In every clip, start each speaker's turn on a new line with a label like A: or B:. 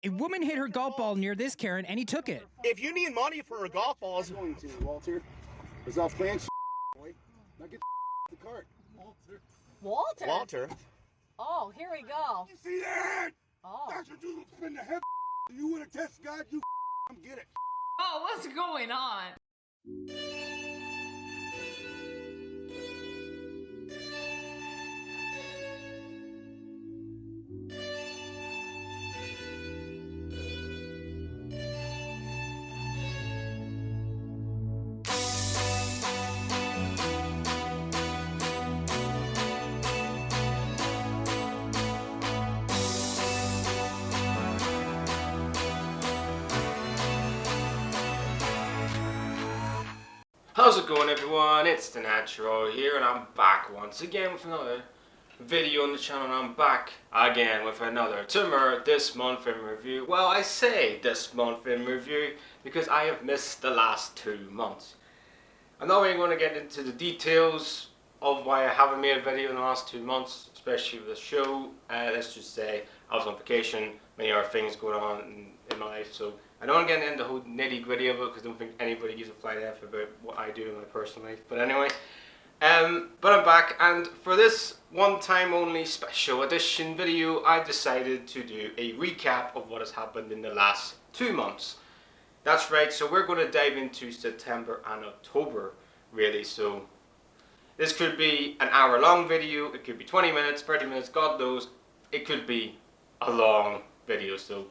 A: A woman hit her golf ball near this Karen and he took it.
B: If you need money for her golf balls,
C: I'm going to, Walter. It's all fancy, boy. Now get the cart.
D: Walter?
B: Walter.
D: Oh, here we go.
C: You see that?
D: Oh.
C: That's what you spend the heck. You want to test God? You come get it.
D: Oh, what's going on?
E: How's it going, everyone? It's the Natural here, and I'm back once again with another video on the channel. And I'm back again with another TMIR This Month In review. Well, I say this month in review because I have missed the last 2 months. I'm not really going to get into the details of why I haven't made a video in the last 2 months, especially with the show. Let's just say I was on vacation, many other things going on in my life, so I don't want to get into the whole nitty gritty of it because I don't think anybody gives a flying F about what I do in my personal life. But anyway, but I'm back, and for this one time only special edition video, I decided to do a recap of what has happened in the last 2 months. That's right, so we're going to dive into September and October, really. So this could be an hour-long video, it could be 20 minutes, 30 minutes, God knows. It could be a long video, so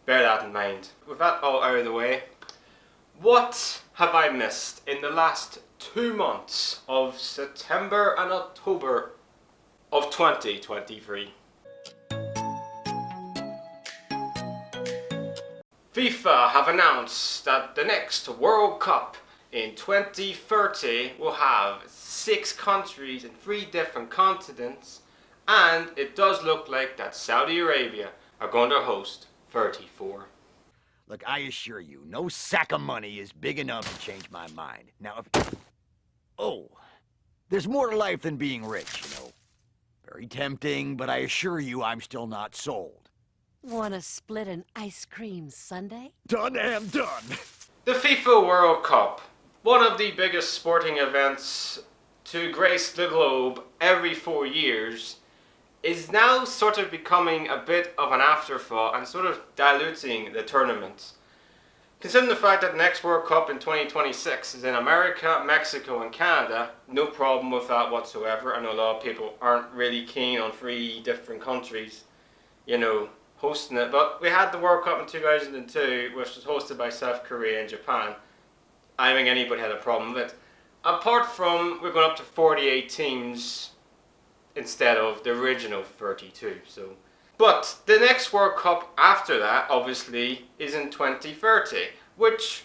E: bear that in mind. With that all out of the way, what have I missed in the last 2 months of September and October of 2023? FIFA have announced that the next World Cup in 2030 will have 6 countries in 3 different continents, and it does look like that Saudi Arabia are going to host 34.
F: Look, I assure you, no sack of money is big enough to change my mind. Now, if... Oh, there's more to life than being rich, you know. Very tempting, but I assure you I'm still not sold.
G: Want to split an ice cream sundae?
F: Done and done!
E: The FIFA World Cup, one of the biggest sporting events to grace the globe every 4 years, is now sort of becoming a bit of an afterthought and sort of diluting the tournament. Considering the fact that the next World Cup in 2026 is in America, Mexico and Canada, no problem with that whatsoever. I know a lot of people aren't really keen on 3 different countries, you know, hosting it. But we had the World Cup in 2002, which was hosted by South Korea and Japan. I don't think anybody had a problem with it. Apart from, we're going up to 48 teams instead of the original 32. So, but the next World Cup after that, obviously, is in 2030, which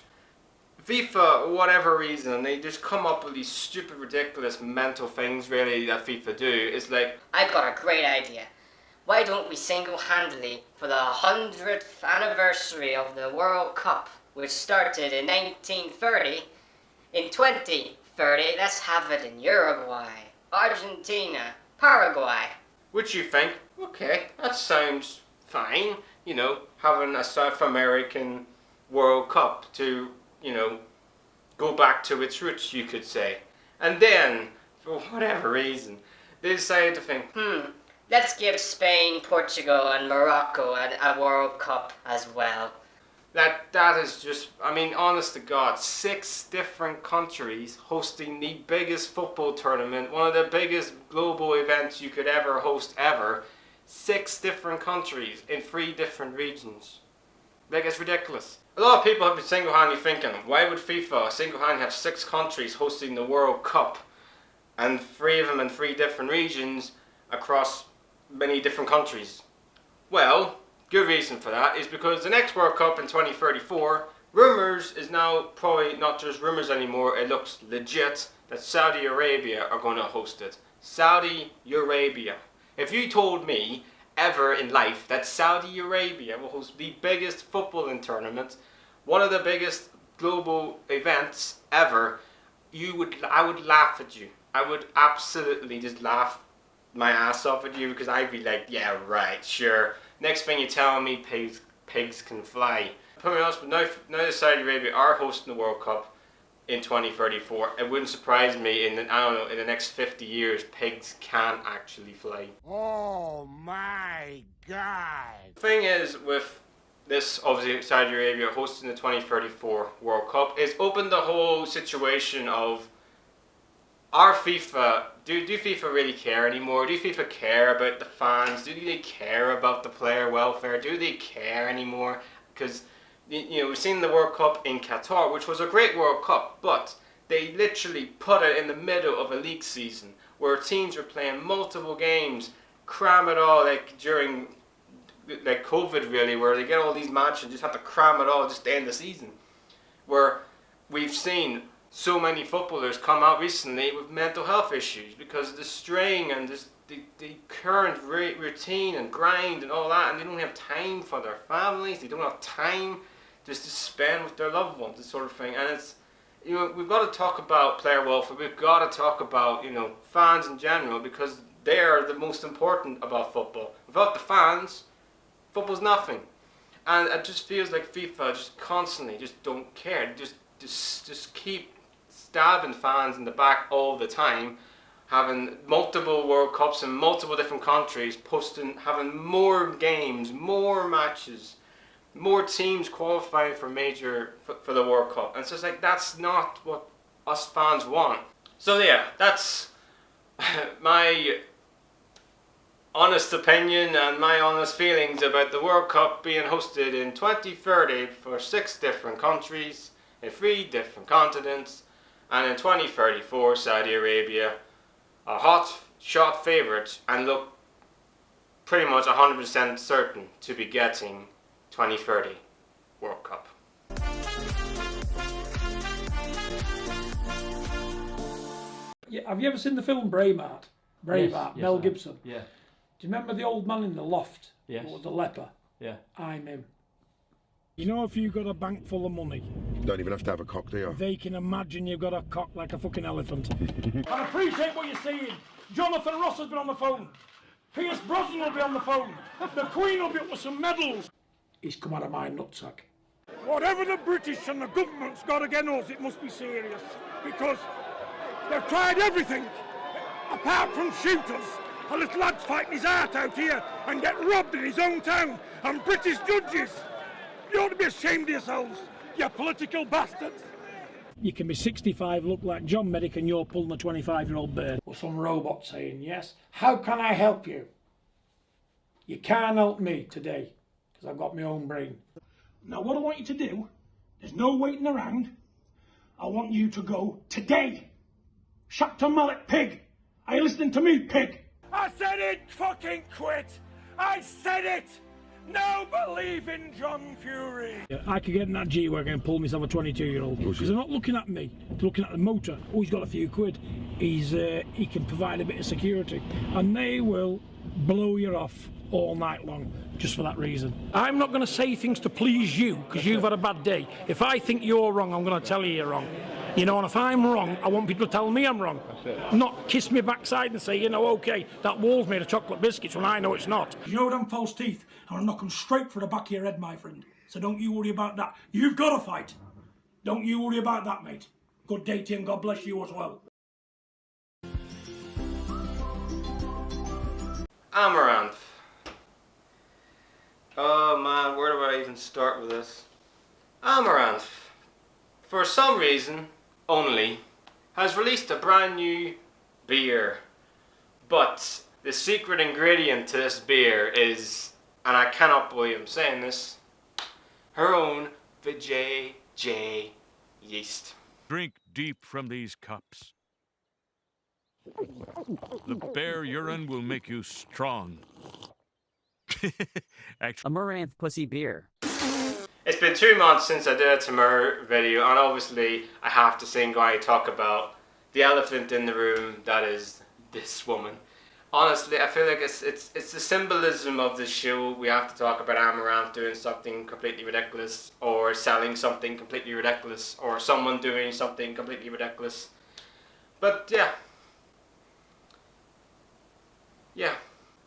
E: FIFA, whatever reason, they just come up with these stupid, ridiculous, mental things, really, that FIFA do. It's like,
H: I've got a great idea. Why don't we single-handedly, for the 100th anniversary of the World Cup, which started in 1930, in 2030, let's have it in Uruguay, Argentina, Paraguay.
E: which you think, okay, that sounds fine, you know, having a South American World Cup to, you know, go back to its roots, you could say. And then, for whatever reason, they decided to think,
H: Let's give Spain, Portugal and Morocco a World Cup as well.
E: that is just, I mean, honest to God, 6 different countries hosting the biggest football tournament, one of the biggest global events you could ever host ever. 6 different countries in 3 different regions. Like, it's ridiculous. A lot of people have been single-handedly thinking, why would FIFA single-handedly have 6 countries hosting the World Cup and 3 of them in 3 different regions across many different countries? Well, good reason for that is because the next World Cup in 2034, rumours is now probably not just rumours anymore, it looks legit that Saudi Arabia are going to host it. Saudi Arabia. If you told me ever in life that Saudi Arabia will host the biggest footballing tournament, one of the biggest global events ever, I would laugh at you. I would absolutely just laugh my ass off at you because I'd be like, yeah, right, sure. Next thing you're telling me pigs can fly. Put me honest, but now that Saudi Arabia are hosting the World Cup in 2034, it wouldn't surprise me in the next 50 years pigs can actually fly.
I: Oh my God!
E: The thing is with this, obviously Saudi Arabia hosting the 2034 World Cup, is opened the whole situation of our FIFA, do FIFA really care anymore? Do FIFA care about the fans? Do they care about the player welfare? Do they care anymore? Because we've seen the World Cup in Qatar, which was a great World Cup, but they literally put it in the middle of a league season where teams are playing multiple games, cram it all, like during like COVID really, where they get all these matches and just have to cram it all just to end the season. Where we've seen so many footballers come out recently with mental health issues because of the strain and just the current routine and grind and all that, and they don't have time for their families, they don't have time just to spend with their loved ones, this sort of thing. And it's, we've got to talk about player welfare, we've got to talk about, fans in general, because they are the most important about football. Without the fans, football's nothing. And it just feels like FIFA just constantly just don't care. Just keep stabbing fans in the back all the time, having multiple World Cups in multiple different countries, having more games, more matches, more teams qualifying for for the World Cup. And it's just like, that's not what us fans want. So yeah, that's my honest opinion and my honest feelings about the World Cup being hosted in 2030 for 6 different countries in 3 different continents, and in 2034 Saudi Arabia are hot shot favourites and look pretty much 100% certain to be getting 2030 World Cup.
J: Yeah, have you ever seen the film Braveheart?
K: Yes,
J: Mel Gibson.
K: Yeah.
J: Do you remember the old man in the loft?
K: Yes.
J: Or the leper?
K: Yeah.
J: I'm him. You know, if you've got a bank full of money,
C: Don't even have to have a cock, do you?
J: they can imagine you've got a cock like a fucking elephant. I appreciate what you're saying. Jonathan Ross has been on the phone. Pierce Brosnan will be on the phone. The Queen will be up with some medals. He's come out of my nutsack. Whatever the British and the government's got against us, it must be serious. Because they've tried everything, apart from shooters. A little lad's fighting his heart out here and get robbed in his own town. And British judges, you ought to be ashamed of yourselves, you political bastards. You can be 65, look like John Medic, and you're pulling a 25-year-old bird. Or some robot saying, yes, how can I help you? You can't help me today, because I've got my own brain. Now what I want you to do, there's no waiting around. I want you to go today. Shapton Mallet, pig. Are you listening to me, pig? I said it, fucking quit. I said it. No believe in John Fury. I could get in that G-Wagon and pull myself a 22-year-old. Because they're not looking at me, they're looking at the motor. Oh, he's got a few quid. He can provide a bit of security. And they will blow you off all night long, just for that reason. I'm not going to say things to please you, because you've had a bad day. If I think you're wrong, I'm going to tell you you're wrong. And if I'm wrong, I want people to tell me I'm wrong. Not kiss me backside and say, okay, that wall's made of chocolate biscuits when I know it's not. You know them false teeth, I'm going to knock them straight for the back of your head, my friend. So don't you worry about that. You've got to fight. Don't you worry about that, mate. Good day to you and God bless you as well.
E: Amouranth. Oh man, where do I even start with this? Amouranth, for some reason only, has released a brand new beer. But the secret ingredient to this beer is, and I cannot believe I'm saying this, her own VJJ yeast.
L: Drink deep from these cups. The bear urine will make you strong.
K: Amouranth Pussy Beer.
E: It's been 2 months since I did a TMIR video, and obviously I have to talk about the elephant in the room that is this woman. Honestly, I feel like it's the symbolism of the show. We have to talk about Amouranth doing something completely ridiculous, or selling something completely ridiculous, or someone doing something completely ridiculous. But yeah,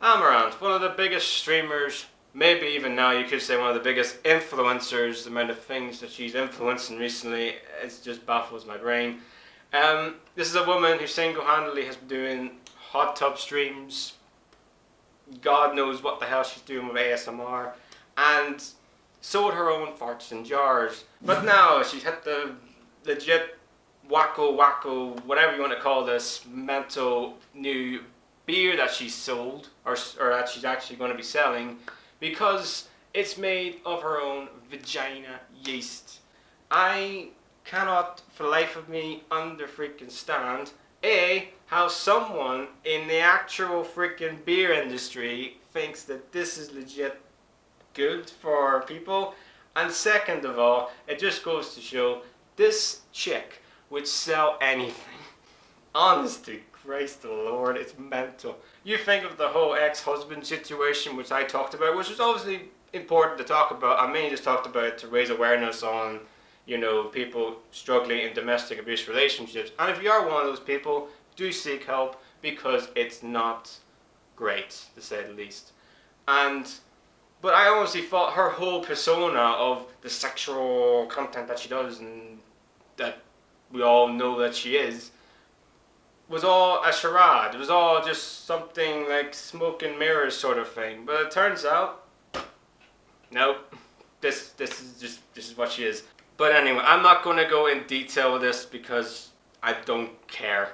E: Amouranth, one of the biggest streamers, maybe even now you could say one of the biggest influencers. The amount of things that she's influencing recently, it just baffles my brain. This is a woman who single-handedly has been doing hot tub streams. God knows what the hell she's doing with ASMR, and sold her own farts in jars. But now she's hit the legit wacko, whatever you want to call this, mental new beer that she's sold, or that she's actually going to be selling, because it's made of her own vagina yeast. I cannot for the life of me freaking stand how someone in the actual freaking beer industry thinks that this is legit good for people, and second of all, it just goes to show this chick would sell anything. Honest to Christ the Lord, it's mental. You think of the whole ex-husband situation, which I talked about, which is obviously important to talk about. I mainly just talked about it to raise awareness on, you know, people struggling in domestic abuse relationships. And if you are one of those people, do seek help, because it's not great, to say the least. But I honestly thought her whole persona of the sexual content that she does, and that we all know that she is, was all a charade. It was all just something like smoke and mirrors sort of thing. But it turns out, nope, this is what she is. But anyway, I'm not going to go in detail with this because I don't care.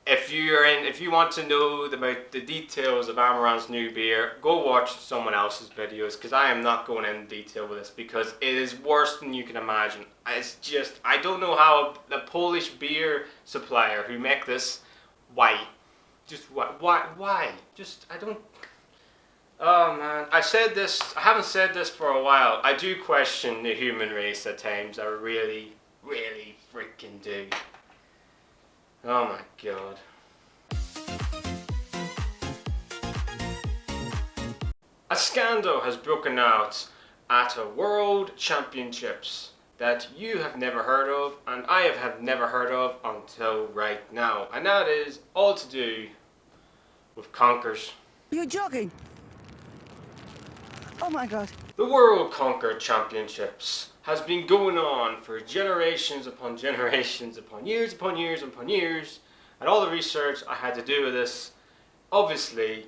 E: If you want to know about the details of Amouranth's new beer, go watch someone else's videos, because I am not going in detail with this, because it is worse than you can imagine. It's just, I don't know how the Polish beer supplier who make this, why? Just, I don't, oh man, I haven't said this for a while. I do question the human race at times, I really, really freaking do. Oh my god. A scandal has broken out at a World Championships that you have never heard of, and I have never heard of until right now. And that is all to do with Conkers.
M: You're joking? Oh my god.
E: The World Conker Championships has been going on for generations upon generations upon years upon years upon years, and all the research I had to do with this, obviously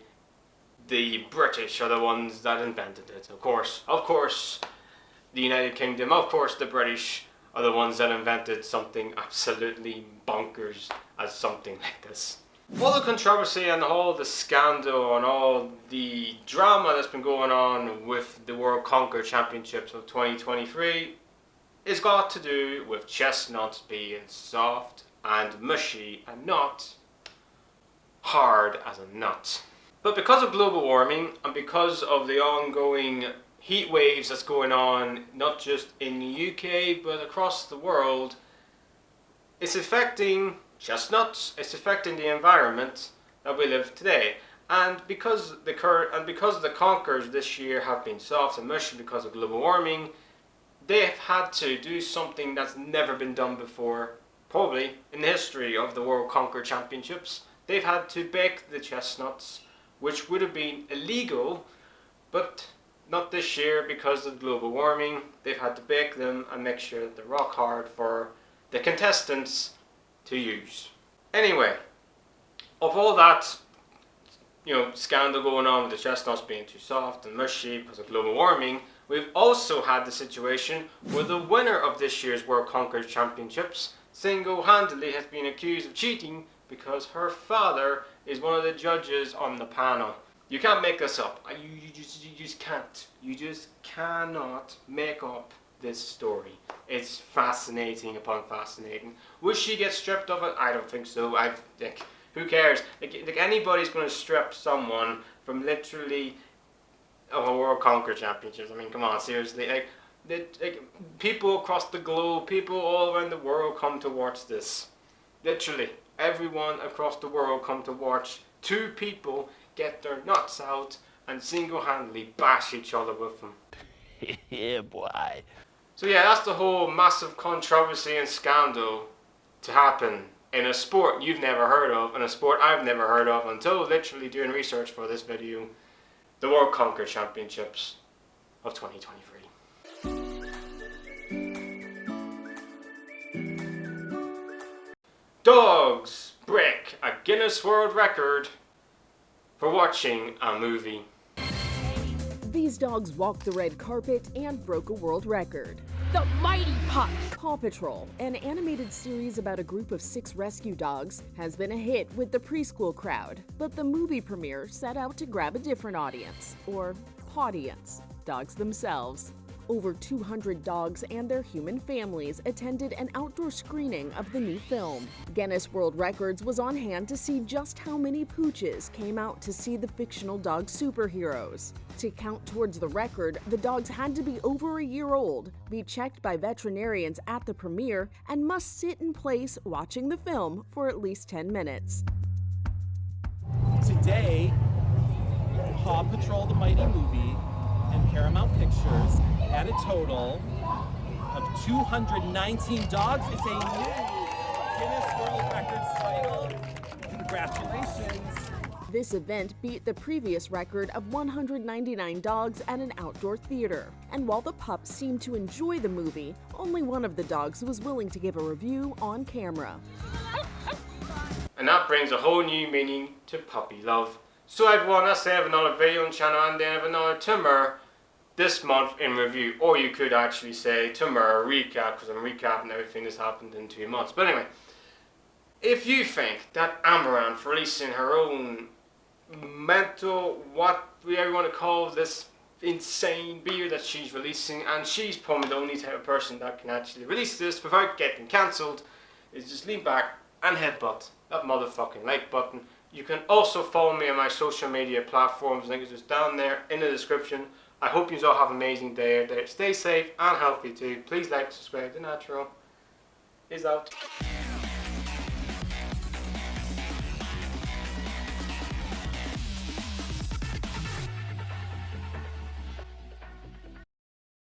E: the British are the ones that invented it. Of course the United Kingdom, of course the British are the ones that invented something absolutely bonkers as something like this. All the controversy and all the scandal and all the drama that's been going on with the World Conker Championships of 2023 is got to do with chestnuts being soft and mushy and not hard as a nut. But because of global warming and because of the ongoing heat waves that's going on, not just in the UK but across the world, it's affecting chestnuts, it's affecting the environment that we live today. And because the Conkers this year have been soft and mushy because of global warming, they've had to do something that's never been done before, probably in the history of the World Conker Championships. They've had to bake the chestnuts, which would have been illegal, but not this year because of global warming. They've had to bake them and make sure that they're rock hard for the contestants to use. Anyway, of all that, scandal going on with the chestnuts being too soft and mushy because of global warming, we've also had the situation where the winner of this year's World Conker Championships single-handedly has been accused of cheating because her father is one of the judges on the panel. You can't make this up. You just can't. You just cannot make up this story. It's fascinating upon fascinating. Will she get stripped of it? I don't think so. Who cares? Like anybody's going to strip someone from literally a World Conker Championships. I mean, come on, seriously. People across the globe, people all around the world come to watch this. Literally, everyone across the world come to watch two people get their nuts out and single-handedly bash each other with them.
F: Yeah, boy.
E: So yeah, that's the whole massive controversy and scandal to happen in a sport you've never heard of, in a sport I've never heard of until literally doing research for this video. the World Conker Championships of 2023. Dogs break a Guinness World Record for watching a movie.
M: These dogs walked the red carpet and broke a world record.
D: The Mighty Pups.
M: Paw Patrol, an animated series about a group of 6 rescue dogs, has been a hit with the preschool crowd. But the movie premiere set out to grab a different audience, or pawdience, dogs themselves. Over 200 dogs and their human families attended an outdoor screening of the new film. Guinness World Records was on hand to see just how many pooches came out to see the fictional dog superheroes. To count towards the record, the dogs had to be over a year old, be checked by veterinarians at the premiere, and must sit in place watching the film for at least 10 minutes.
N: Today, Paw Patrol the Mighty movie and Paramount Pictures had a total of 219 dogs. It's a new Guinness World Records title. Congratulations.
M: This event beat the previous record of 199 dogs at an outdoor theater. And while the pups seemed to enjoy the movie, only one of the dogs was willing to give a review on camera.
E: And that brings a whole new meaning to puppy love. So everyone, that's it. I have another video on the channel, and then I have another TMIR This Month In review. Or you could actually say TMIR recap, because I'm recapping everything that's happened in 2 months. But anyway, if you think that Amouranth releasing her own mental, what we ever want to call this insane beer that she's releasing, and she's probably the only type of person that can actually release this without getting cancelled, is just lean back and headbutt that motherfucking like button. You can also follow me on my social media platforms. Link is just down there in the description. I hope you all have an amazing day out there. Stay safe and healthy too. Please like, subscribe. The Natural is out.